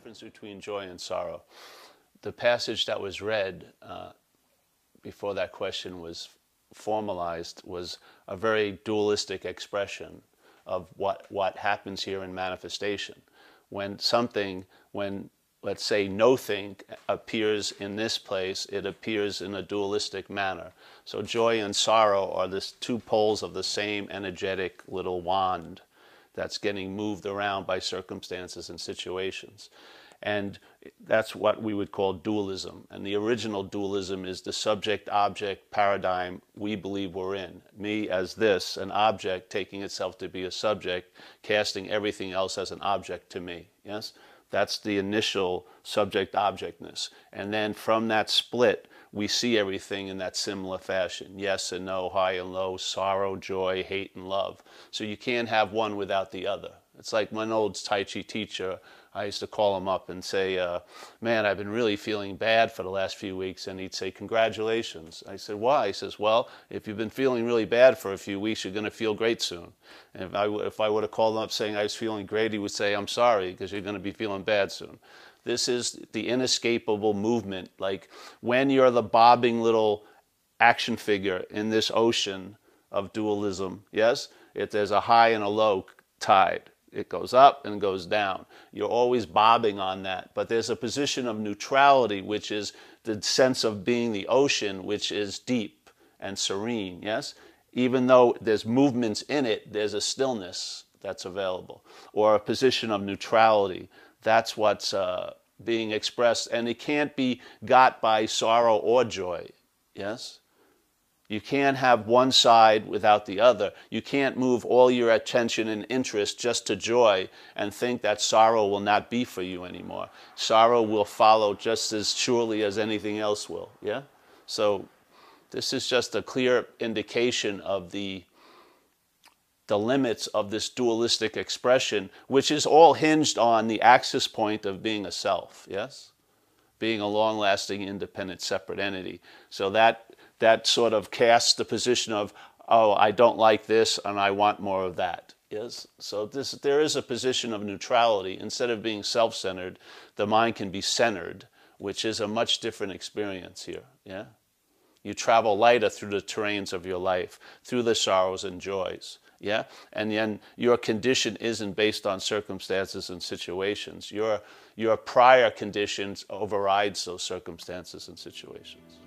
difference between joy and sorrow. The passage that was read before that question was formalized was a very dualistic expression of what happens here in manifestation. When let's say nothing appears in this place, it appears in a dualistic manner. So joy and sorrow are the two poles of the same energetic little wand that's getting moved around by circumstances and situations. And that's what we would call dualism. And the original dualism is the subject-object paradigm we believe we're in. Me as this, an object, taking itself to be a subject, casting everything else as an object to me. Yes? That's the initial subject-objectness. And then from that split, we see everything in that similar fashion. Yes and no, high and low, sorrow, joy, hate and love. So you can't have one without the other. It's like my old Tai Chi teacher, I used to call him up and say, man, I've been really feeling bad for the last few weeks. And he'd say, congratulations. I said, why? He says, well, if you've been feeling really bad for a few weeks, you're going to feel great soon. And if I would have called him up saying I was feeling great, he would say, I'm sorry, because you're going to be feeling bad soon. This is the inescapable movement. Like when you're the bobbing little action figure in this ocean of dualism, yes, there's a high and a low tide. It goes up and goes down. You're always bobbing on that. But there's a position of neutrality, which is the sense of being the ocean, which is deep and serene, yes? Even though there's movements in it, there's a stillness that's available. Or a position of neutrality. That's what's being expressed. And it can't be got by sorrow or joy, yes? You can't have one side without the other. You can't move all your attention and interest just to joy and think that sorrow will not be for you anymore. Sorrow will follow just as surely as anything else will, yeah? So this is just a clear indication of the limits of this dualistic expression, which is all hinged on the axis point of being a self, yes? Being a long-lasting, independent, separate entity. So that sort of casts the position of, oh, I don't like this and I want more of that. Yes? So there is a position of neutrality. Instead of being self-centered, the mind can be centered, which is a much different experience here. Yeah? You travel lighter through the terrains of your life, through the sorrows and joys. Yeah? And then your condition isn't based on circumstances and situations. Your prior conditions overrides those circumstances and situations.